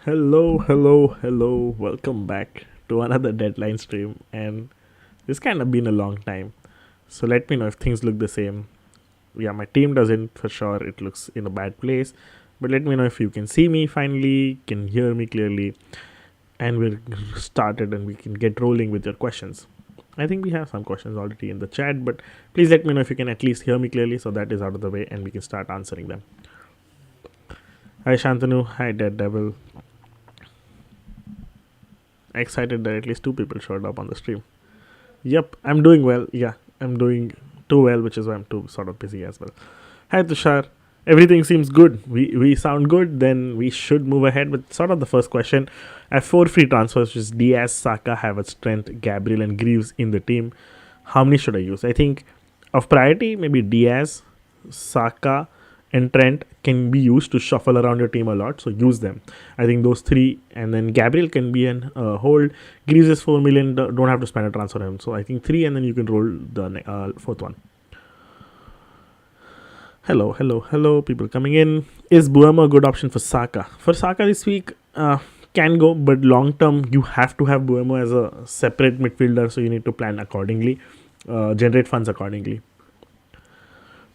Hello. Welcome back to another deadline stream. And this kind of been a long time. So let me know if things look the same. Yeah, my team doesn't for sure. It looks in a bad place. But let me know if you can see me finally, can hear me clearly, and we're started and we can get rolling with your questions. I think we have some questions already in the chat, but please let me know if you can at least hear me clearly so that is out of the way and we can start answering them. Hi Shantanu, hi Dead Devil. Excited that at least two people showed up on the stream. Yep, I'm doing well. Yeah, I'm doing too well, which is why I'm too sort of busy as well. Hi Tushar. Everything seems good. We sound good. Then we should move ahead with sort of the first question. I have 4 free transfers, which is Diaz, Saka, Havertz, Trent, Gabriel, and Greaves in the team. How many should I use? I think of priority, maybe Diaz, Saka, and Trent can be used to shuffle around your team a lot. So use them. I think those three, and then Gabriel can be an hold. Greaves is 4 million. Don't have to spend a transfer him. So I think three, and then you can roll the fourth one. Hello. People coming in. Is Buemo a good option for Saka? For Saka this week, can go, but long term, you have to have Buemo as a separate midfielder, so you need to plan accordingly, generate funds accordingly.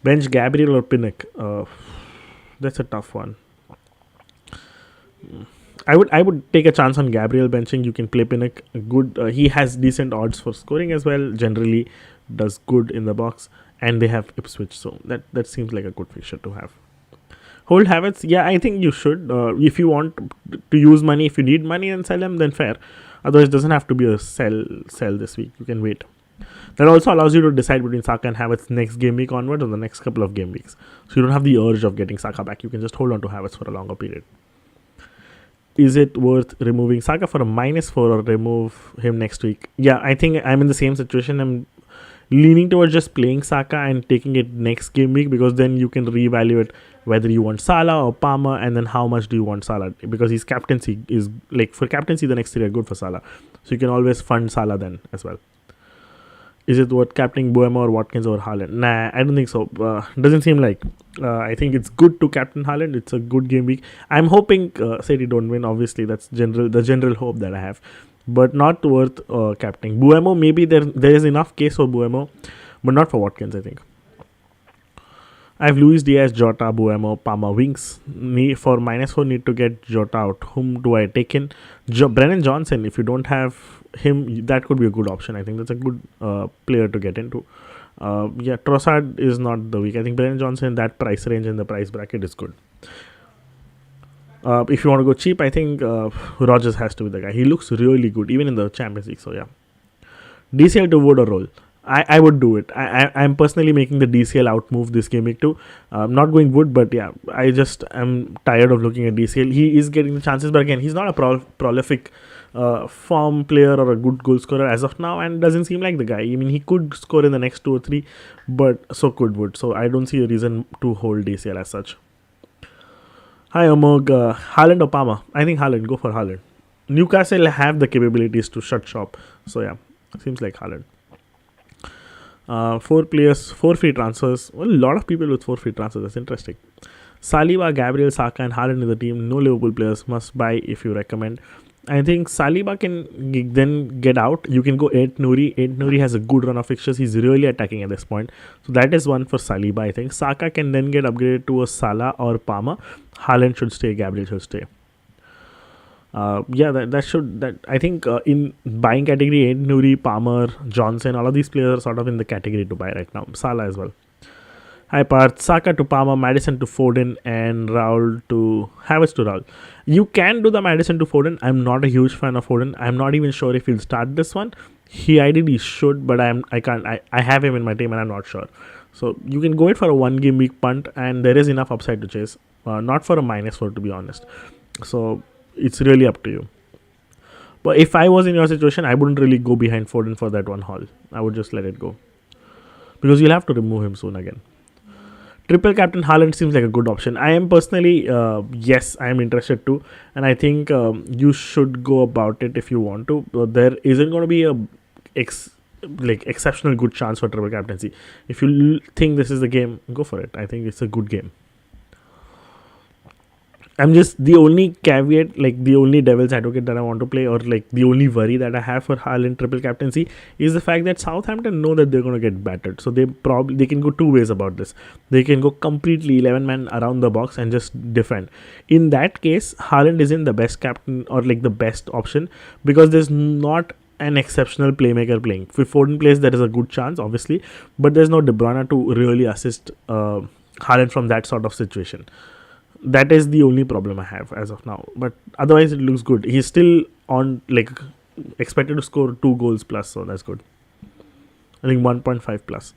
Bench Gabriel or Pinnock? That's a tough one. I would take a chance on Gabriel benching. You can play Pinnock. Good. He has decent odds for scoring as well. Generally, does good in the box, and they have Ipswich, so that seems like a good fixture to have. Hold Havertz, yeah, I think you should. If you want to use money, if you need money and sell them, then fair. Otherwise, it doesn't have to be a sell this week. You can wait. That also allows you to decide between Saka and Havertz next game week onwards or the next couple of game weeks. So you don't have the urge of getting Saka back. You can just hold on to Havertz for a longer period. Is it worth removing Saka for a -4 or remove him next week? Yeah, I think I'm in the same situation. I'm leaning towards just playing Saka and taking it next game week, because then you can reevaluate whether you want Salah or Palmer, and then how much do you want Salah, because his captaincy is like, for captaincy the next 3 are good for Salah, so you can always fund Salah then as well. Is it worth captaining Buemo or Watkins over Haaland? Nah, I don't think so. Doesn't seem like. I think it's good to captain Haaland. It's a good game week. I'm hoping City don't win. Obviously, that's the general hope that I have, but not worth captaining. Buemo, maybe there is enough case for Buemo, but not for Watkins, I think. I have Luis Diaz, Jota, Buemo, Palmer, Winks. For -4, need to get Jota out. Whom do I take in? Brennan Johnson. If you don't have him, that could be a good option. I think that's a good player to get into. Yeah, Trossard is not the week. I think Brennan Johnson, that price range and the price bracket is good. If you want to go cheap, I think Rogers has to be the guy. He looks really good, even in the Champions League. So yeah, DCL to Wood or roll. I would do it. I'm personally making the DCL out move this game week too. Not going Wood, but yeah, I just am tired of looking at DCL. He is getting the chances, but again, he's not a prolific form player or a good goal scorer as of now, and doesn't seem like the guy. I mean, he could score in the next 2 or 3, but so could Wood. So I don't see a reason to hold DCL as such. Hi Omog, Haaland or Palmer? I think Haaland. Go for Haaland. Newcastle have the capabilities to shut shop, so yeah, seems like Haaland. 4 players, 4 free transfers. Well, a lot of people with 4 free transfers. That's interesting. Saliba, Gabriel, Saka, and Haaland in the team. No Liverpool players. Must buy if you recommend. I think Saliba can then get out. You can go 8 Nouri. 8 Nouri has a good run of fixtures. He's really attacking at this point. So that is one for Saliba, I think. Saka can then get upgraded to a Salah or Palmer. Haaland should stay. Gabriel should stay. Yeah, that I think in buying category, Nuri, Palmer, Johnson, all of these players are sort of in the category to buy right now. Salah as well. Hi Parth, Saka to Palmer, Madison to Foden, and Raul to Havertz to Raul. You can do the Madison to Foden. I'm not a huge fan of Foden. I'm not even sure if he'll start this one. He ideally should, but I can't. I have him in my team and I'm not sure. So you can go it for a 1 game week punt, and there is enough upside to chase. Not for a -4, to be honest. So it's really up to you. But if I was in your situation, I wouldn't really go behind Foden for that one haul. I would just let it go, because you'll have to remove him soon again. Triple captain Haaland seems like a good option. I am personally, yes, I am interested too, and I think you should go about it if you want to. There isn't going to be a exceptional good chance for triple captaincy. If you think this is the game, go for it. I think it's a good game. I'm just the only caveat, like the only devil's advocate that I want to play, or like the only worry that I have for Haaland triple captaincy is the fact that Southampton know that they're going to get battered. So they can go two ways about this. They can go completely 11 man around the box and just defend. In that case, Haaland isn't the best captain or like the best option because there's not an exceptional playmaker playing. If Foden plays, there is a good chance, obviously, but there's no De Bruyne to really assist Haaland from that sort of situation. That is the only problem I have as of now. But otherwise, it looks good. He's still on, like, expected to score 2 goals plus, so that's good. I think 1.5 plus.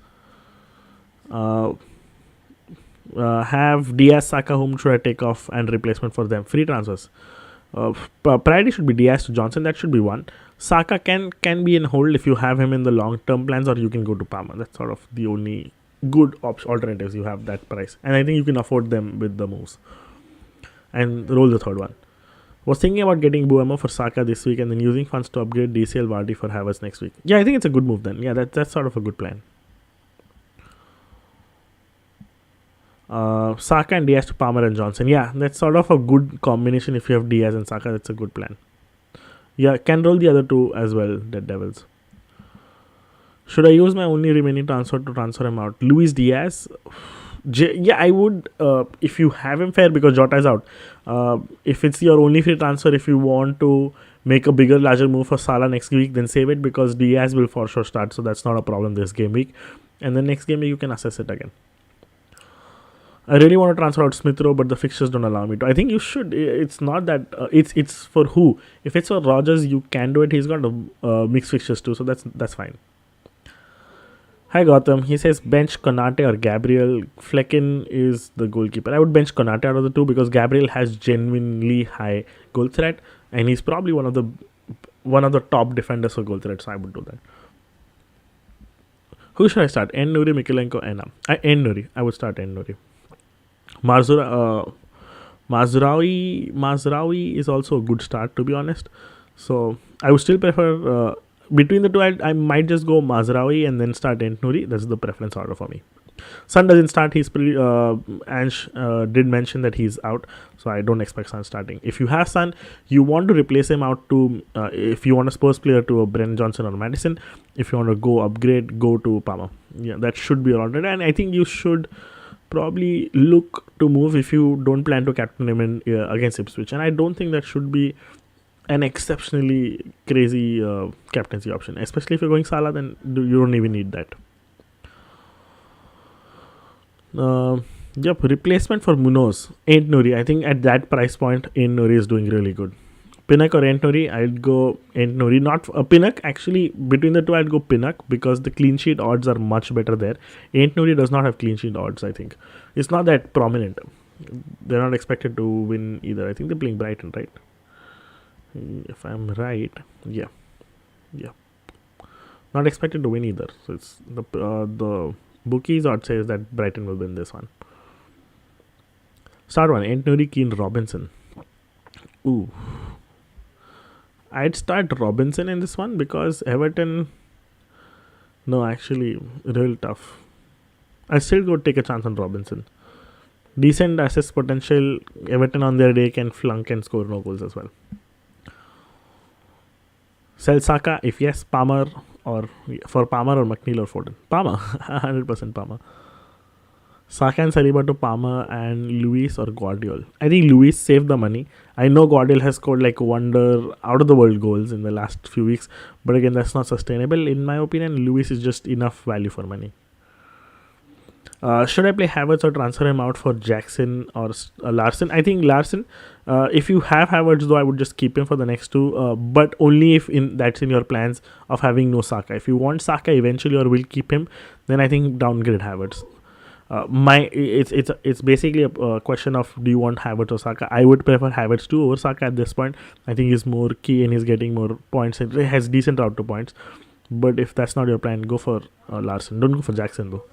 Uh, have Diaz, Saka, whom should I take off and replacement for them? Free transfers. Priority should be Diaz to Johnson. That should be one. Saka can be in hold if you have him in the long term plans, or you can go to Palmer. That's sort of the only good alternatives you have that price, and I think you can afford them with the moves. And roll the third one. Was thinking about getting Buemo for Saka this week and then using funds to upgrade DCL Vardy for Havertz next week. Yeah, I think it's a good move then. Yeah, that's sort of a good plan. Saka and Diaz to Palmer and Johnson. Yeah, that's sort of a good combination. If you have Diaz and Saka, that's a good plan. Yeah, can roll the other two as well, Dead Devils. Should I use my only remaining transfer to transfer him out? Luis Diaz. Yeah, I would if you have him, fair, because Jota is out. If it's your only free transfer, if you want to make a bigger, larger move for Salah next week, then save it because Diaz will for sure start, so that's not a problem this game week. And then next game week you can assess it again. I really want to transfer out Smith Rowe, but the fixtures don't allow me to. I think you should. It's not that it's for who. If it's for Rogers, you can do it. He's got mixed fixtures too, so that's fine. Hi Gotham. He says bench Konate or Gabriel. Flecken is the goalkeeper. I would bench Konate out of the two because Gabriel has genuinely high goal threat, and he's probably one of the top defenders for goal threat. So I would do that. Who should I start? Nuri, Mikalenko, Enam. Nuri. I would start Nuri. Mazraoui is also a good start, to be honest. So I would still prefer between the two. I might just go Mazraoui and then start Nuri. That's the preference order for me. Son doesn't start. He's pretty. Ange did mention that he's out, so I don't expect Son starting. If you have Son, you want to replace him out to. If you want a Spurs player, to a Brennan Johnson or Madison. If you want to go upgrade, go to Palmer. Yeah, that should be all right. And I think you should probably look to move if you don't plan to captain him in against Ipswich, and I don't think that should be an exceptionally crazy captaincy option, especially if you're going Salah. Then you don't even need that. Yep, replacement for Munoz, Ain't Nuri. I think at that price point, Ain't Nuri is doing really good. Pinnock or Ain't Nuri? I'd go Ain't Nuri. Not Pinnock, actually, between the two, I'd go Pinnock because the clean sheet odds are much better there. Ain't Nuri does not have clean sheet odds, I think. It's not that prominent. They're not expected to win either. I think they're playing Brighton, right? If I'm right, yeah. Not expected to win either. So it's the bookies odd says that Brighton will win this one. Start one. Ain't Nuri, Keane, Robinson. Ooh. I'd start Robinson in this one because Everton. No, actually, real tough. I still go take a chance on Robinson. Decent assist potential. Everton on their day can flunk and score no goals as well. Sell Saka, if yes, Palmer or McNeil or Foden. Palmer, 100% Palmer. Saka and Saliba to Palmer and Luis or Guardiola. I think Luis saved the money. I know Guardiola has scored like wonder out of the world goals in the last few weeks, but again, that's not sustainable. In my opinion, Luis is just enough value for money. Should I play Havertz or transfer him out for Jackson or Larson? I think Larson. If you have Havertz, though, I would just keep him for the next two, but only if that's in your plans of having no Saka. If you want Saka eventually or will keep him, then I think downgrade Havertz. It's basically a question of do you want Havertz or Saka. I would prefer Havertz too over Saka at this point. I think he's more key and he's getting more points. It has decent route to points. But if that's not your plan, go for Larson. Don't go for Jackson though.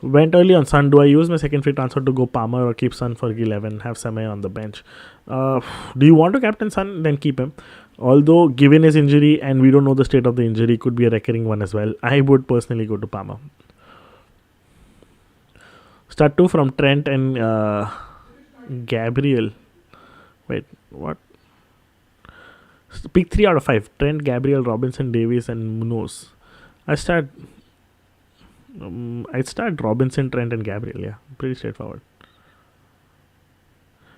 Went early on Son. Do I use my second free transfer to go Palmer or keep Son for 11? Have Samay on the bench. Do you want to captain Son? Then keep him. Although given his injury and we don't know the state of the injury, could be a recurring one as well. I would personally go to Palmer. Start 2 from Trent and Gabriel. Wait, what? Pick 3 out of 5. Trent, Gabriel, Robinson, Davies, and Munoz. I start. I start Robinson, Trent, and Gabriel. Yeah, pretty straightforward.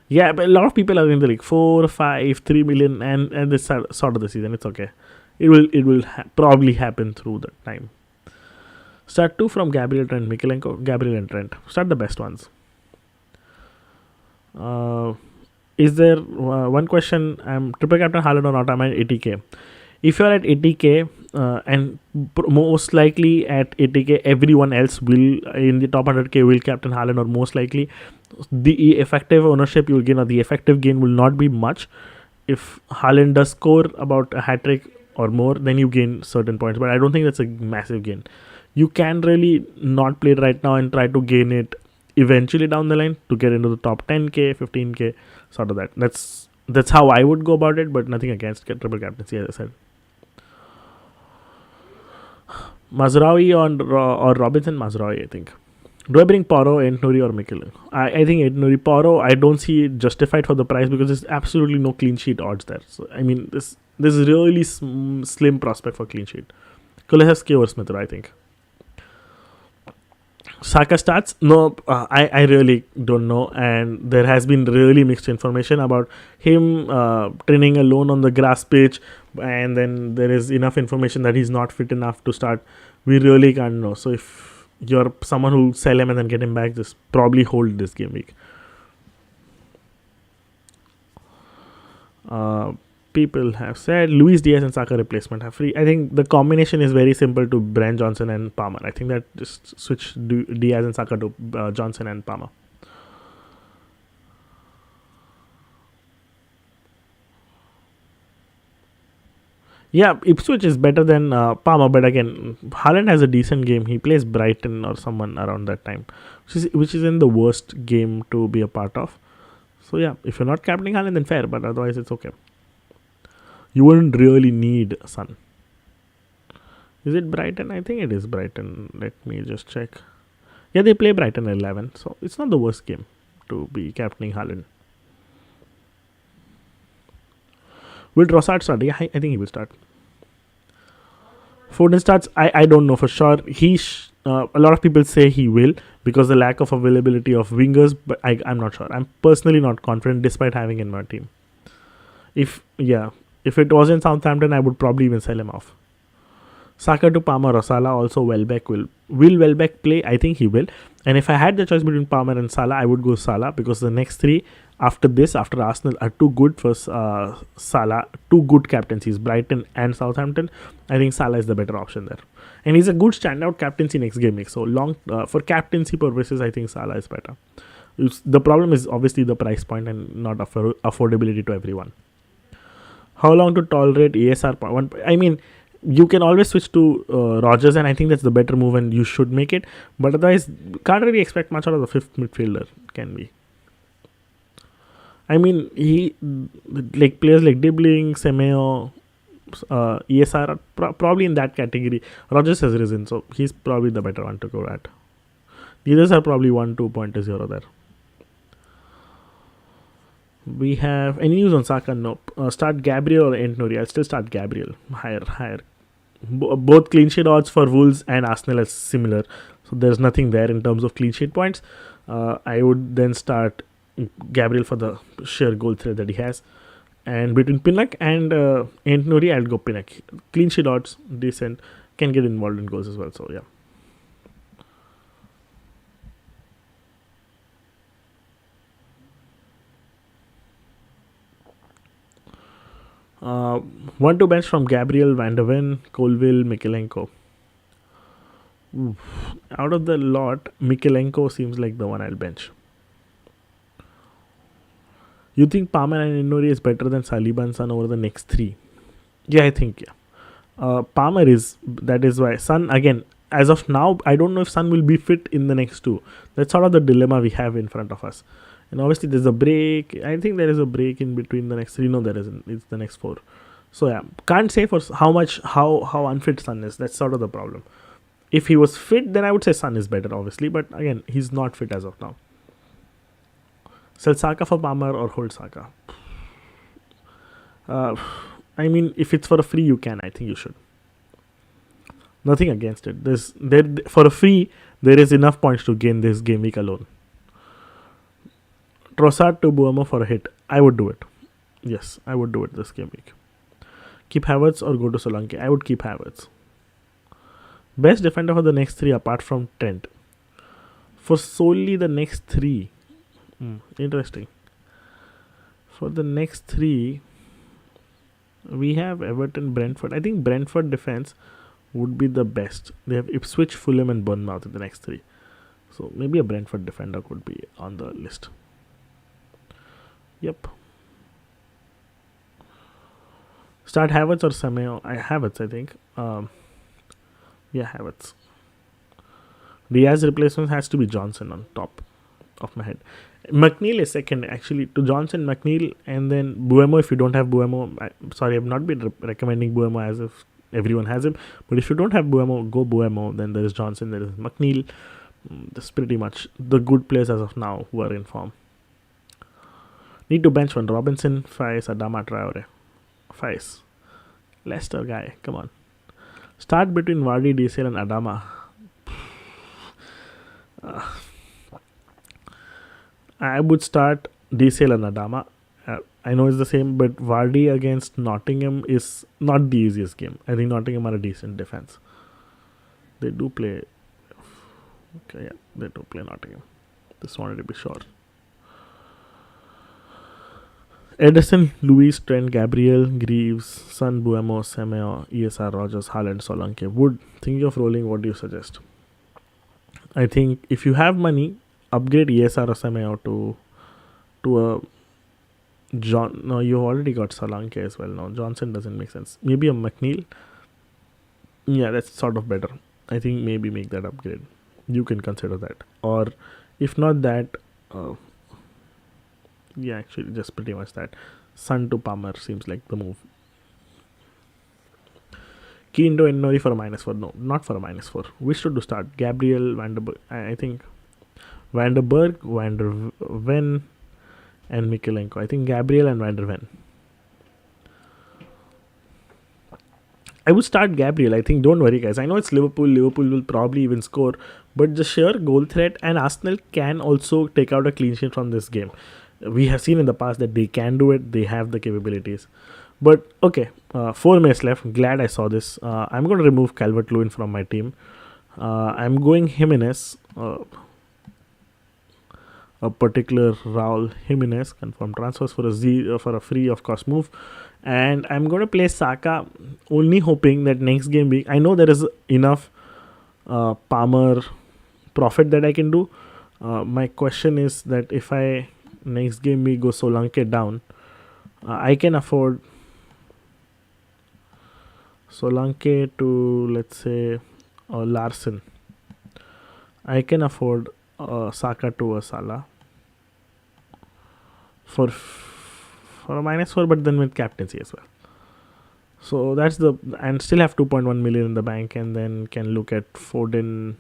Yeah, but a lot of people are in the league 4, 5, 3 million, and this sort of the season. It's okay. It will probably happen through the time. Start 2 from Gabriel, Trent, Mikalenko, Gabriel, and Trent. Start the best ones. Uh, is there one question? I'm triple captain Haaland or not? Am I at 80k? If you're at 80k, and most likely at 80k, everyone else will in the top 100k will captain Haaland, or most likely the effective ownership you will gain, or the effective gain will not be much. If Haaland does score about a hat trick or more, then you gain certain points, but I don't think that's a massive gain. You can really not play it right now and try to gain it eventually down the line to get into the top 10k, 15k, sort of that. That's how I would go about it, but nothing against triple captaincy, as I said. Mazraoui or Robinson. Mazraoui, I think. Do I bring Poro, Entnuri, or Mikel? I think Entnuri. Poro, I don't see it justified for the price because there's absolutely no clean sheet odds there. So I mean, this is really slim prospect for clean sheet. Kulusevski or Smith, I think. Saka starts? No, I really don't know, and there has been really mixed information about him training alone on the grass pitch, and then there is enough information that he's not fit enough to start. We really can't know. So if you're someone who sell him and then get him back, just probably hold this game week. People have said Luis Diaz and Saka replacement have free. I think the combination is very simple to Brand Johnson and Palmer. I think that just switch Diaz and Saka to Johnson and Palmer. Yeah, Ipswich is better than Palmer, but again, Haaland has a decent game. He plays Brighton or someone around that time, which is in the worst game to be a part of. So yeah, if you're not captaining Haaland, then fair, but otherwise it's okay. You wouldn't really need Son. Is it Brighton? I think it is Brighton. Let me just check. Yeah, they play Brighton 11, so it's not the worst game to be captaining Haaland. Will Trossard start? Yeah, I think he will start. Foden starts. I don't know for sure. A lot of people say he will because the lack of availability of wingers, but I'm not sure. I'm personally not confident despite having in my team. If it was in Southampton, I would probably even sell him off. Saka to Palmer or Salah. Also, Welbeck will Welbeck play? I think he will. And if I had the choice between Palmer and Salah, I would go Salah because the next three after Arsenal are too good for Salah. Two good captaincies, Brighton and Southampton. I think Salah is the better option there, and he's a good standout captaincy next game week. So long for captaincy purposes, I think Salah is better. The problem is obviously the price point and not affordability to everyone. How long to tolerate ESR point? I mean, you can always switch to Rodgers, and I think that's the better move, and you should make it. But otherwise, can't really expect much out of the fifth midfielder. Can we? I mean, he like players like Dibbling, Semeo, ESR are probably in that category. Rodgers has risen, so he's probably the better one to go at. The others are probably 1-2.0 there. We have any news on Saka? Nope. Start Gabriel or Entnuri? I'll still start Gabriel. Higher. Both clean sheet odds for Wolves and Arsenal are similar, so there's nothing there in terms of clean sheet points. I would then start Gabriel for the sheer goal threat that he has, and between Pinnock and Entnuri, I'll go Pinnock. Clean sheet odds decent, can get involved in goals as well. So yeah. One to bench from Gabriel, Van der Ven, Colville, Mikalenko. Out of the lot, Mikalenko seems like the one I'll bench. You think Palmer and Inori is better than Saliba and Son over the next three? Yeah, I think Palmer is. That is why Son again. As of now, I don't know if Son will be fit in the next two. That's sort of the dilemma we have in front of us. And obviously there's a break. I think there is a break in between the next three. No, there isn't. It's the next four. So yeah, can't say for how unfit Son is. That's sort of the problem. If he was fit, then I would say Son is better, obviously. But again, he's not fit as of now. Sell Saka for Palmer or hold Saka? Uh, I mean, if it's for a free, you can. I think you should. Nothing against it. There for a free. There is enough points to gain this game week alone. Trossard to Buemo for a hit. I would do it. Yes, I would do it this game week. Keep Havertz or go to Solanke. I would keep Havertz. Best defender for the next 3 apart from Trent. For solely the next 3. Interesting. For the next 3, we have Everton, Brentford. I think Brentford defense would be the best. They have Ipswich, Fulham and Bournemouth in the next 3. So maybe a Brentford defender could be on the list. Yep. Start Havertz or Semedo? Havertz, I think. Yeah, Havertz. Diaz replacement has to be Johnson on top of my head. McNeil is second, actually, to Johnson, McNeil, and then Buemo if you don't have Buemo. I've not been recommending Buemo as if everyone has him. But if you don't have Buemo, go Buemo. Then there is Johnson, there is McNeil. That's pretty much the good players as of now who are in form. Need to bench one. Robinson, Faiz, Adama Traore. Faiz. Leicester guy, come on. Start between Vardy, DCL and Adama. I would start DCL and Adama. I know it's the same, but Vardy against Nottingham is not the easiest game. I think Nottingham are a decent defense. They do play. Okay, yeah, they do play Nottingham. Just wanted to be sure. Ederson, Luis, Trent, Gabriel, Greaves, Son, Buemo, Semedo, ESR, Rogers, Haaland, Solanke. Wood, thinking of rolling, what do you suggest? I think if you have money, upgrade ESR or Semedo to a John. No, you already got Solanke as well. No, Johnson doesn't make sense. Maybe a McNeil. Yeah, that's sort of better. I think maybe make that upgrade. You can consider that. Or if not that, yeah, actually just pretty much that. Son to Palmer seems like the move. Key into Nori for a -4. No, not for a -4. Which should to start? Gabriel, Vanderberg. I think Vanderberg, Van der Ven, and Mikalenko. I think Gabriel and Van der Ven. I would start Gabriel. I think, don't worry, guys. I know it's Liverpool. Liverpool will probably even score, but the sheer goal threat, and Arsenal can also take out a clean sheet from this game. We have seen in the past that they can do it. They have the capabilities. But okay, 4 minutes left. Glad I saw this. I'm going to remove Calvert-Lewin from my team. I'm going Jimenez. A particular Raul Jimenez, confirmed transfers for a free of course move, and I'm going to play Saka, only hoping that next game week, I know there is enough Palmer profit that I can do. My question is that if I next game week go Solanke down, I can afford Solanke to, let's say, Larson. I can afford Saka to a Salah for a -4, but then with captaincy as well. So that's and still have 2.1 million in the bank, and then can look at Foden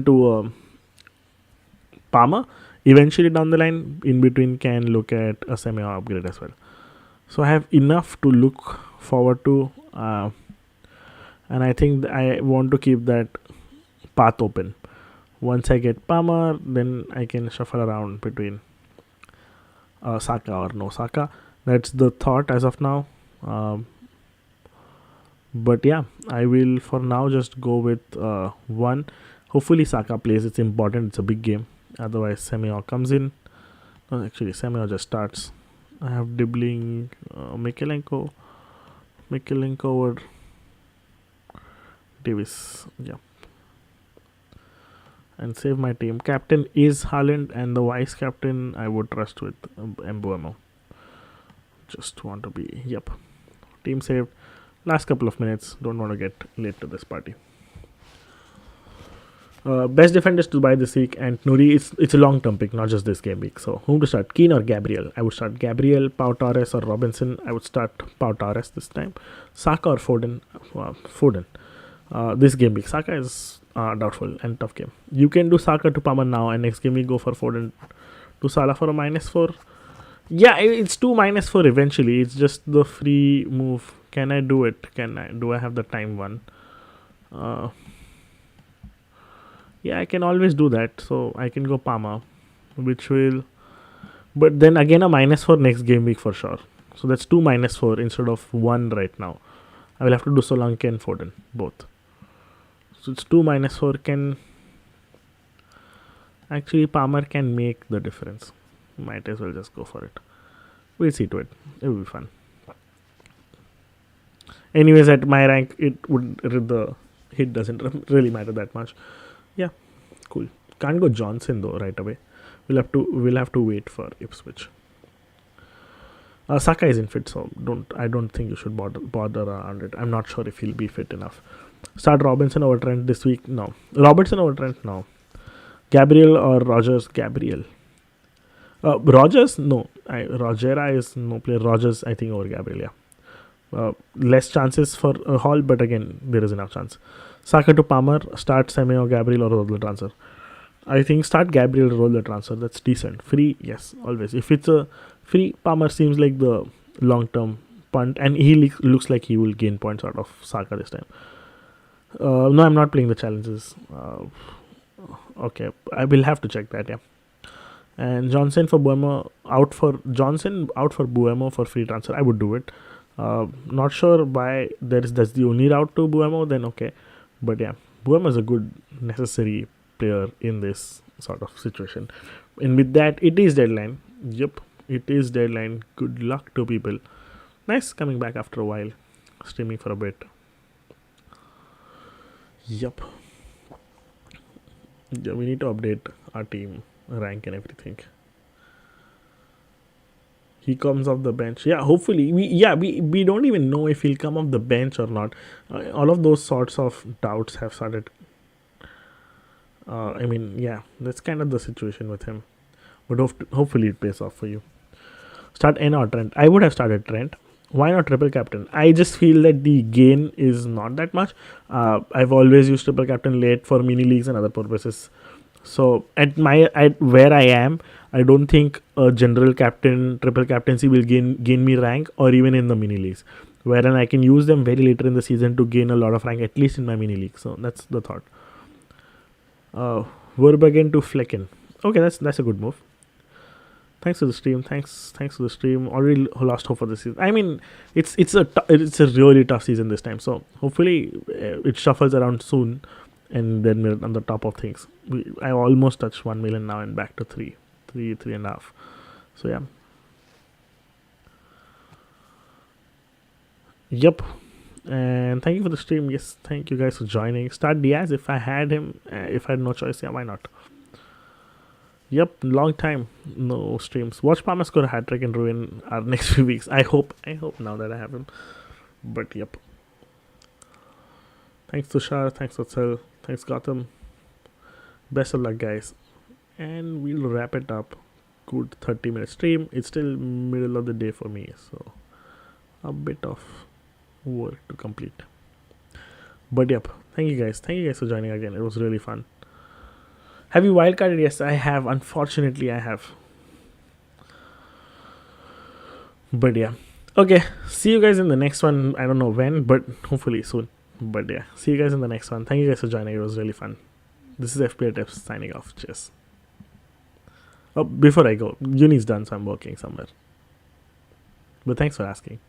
to Palmer. Eventually down the line, in between, can look at a Semedo upgrade as well. So I have enough to look forward to, and I think I want to keep that path open. Once I get Palmer, then I can shuffle around between Saka or no Saka. That's the thought as of now. But yeah, I will for now just go with 1. Hopefully Saka plays. It's important. It's a big game. Otherwise, Semedo comes in. No, actually, Semedo just starts. I have Dibbling, Mikalenko or Davis. Yeah. And save my team. Captain is Haaland, and the vice captain I would trust with Mbuemo. Just want to be, yep. Team saved. Last couple of minutes. Don't want to get late to this party. Best defenders to buy this week, and Nuri, it's a long-term pick, not just this game week. So whom to start? Keane or Gabriel? I would start Gabriel. Pau Torres or Robinson? I would start Pau Torres this time. Saka or Foden? Foden. This game week. Saka is doubtful and tough game. You can do Saka to Palmer now, and next game we go for Foden To Salah for a -4. Yeah, it's 2 -4 eventually. It's just the free move. Can I do it? Do I have the time one? Uh, yeah, I can always do that. So I can go Palmer, which will. But then again, a -4 next game week for sure. So that's 2 -4 instead of 1 right now. I will have to do Solanke and Foden, both. So it's 2 -4. Actually, Palmer can make the difference. Might as well just go for it. We'll see to it. It will be fun. Anyways, at my rank, the hit doesn't really matter that much. Yeah, cool. Can't go Johnson though right away. We'll have to wait for Ipswich. Saka isn't fit, so I don't think you should bother around it. I'm not sure if he'll be fit enough. Start Robinson over Trent this week? No. Robertson over Trent? No. Gabriel or Rogers? Gabriel. Rogers? No. Rogera is no player. Rogers, I think, over Gabriel, yeah. Less chances for Hall, but again, there is enough chance. Saka to Palmer, start Semedo, Gabriel, or roll the transfer. I think start Gabriel, roll the transfer. That's decent. Free, yes, always. If it's a free, Palmer seems like the long-term punt, and he looks like he will gain points out of Saka this time. No, I'm not playing the challenges. Okay, I will have to check that, yeah. And Johnson for Buemo, out for Buemo for free transfer. I would do it. Not sure why that's the only route to Buemo, then okay. But yeah, Buemo is a good necessary player in this sort of situation. And with that, it is deadline. Yep, it is deadline. Good luck to people. Nice coming back after a while, streaming for a bit. Yep. Yeah, we need to update our team rank and everything. He comes off the bench. Yeah, hopefully. We don't even know if he'll come off the bench or not. All of those sorts of doubts have started. I mean, yeah, that's kind of the situation with him. But hopefully it pays off for you. Start N or Trent. I would have started Trent. Why not triple captain? I just feel that the gain is not that much. I've always used triple captain late for mini leagues and other purposes. So at where I am, I don't think a general captain, triple captaincy will gain me rank, or even in the mini leagues, wherein I can use them very later in the season to gain a lot of rank, at least in my mini league. So that's the thought. Verbergen to Flecken. Okay, that's a good move. Thanks to the stream. Thanks to the stream. Already lost hope for this season. I mean, it's a really tough season this time. So hopefully it shuffles around soon, and then we're on the top of things. I almost touched 1 million now and back to 3.5. So yeah. Yep. And thank you for the stream. Yes, thank you guys for joining. Start Diaz. If I had him, if I had no choice, yeah, why not? Yep, long time no streams. Watch Palmer score a hat trick and ruin our next few weeks. I hope now that I have him. But yep. Thanks Tushar, thanks Vatsal, thanks Gotham. Best of luck, guys. And we'll wrap it up. Good 30-minute stream. It's still middle of the day for me, so a bit of work to complete. But yep, thank you guys for joining again. It was really fun. Have you wildcarded? Yes, I have. Unfortunately, I have. But yeah. Okay, see you guys in the next one. I don't know when, but hopefully soon. But yeah, see you guys in the next one. Thank you guys for joining. It was really fun. This is FPL Tips signing off. Cheers. Oh, before I go, uni's done, so I'm working somewhere. But thanks for asking.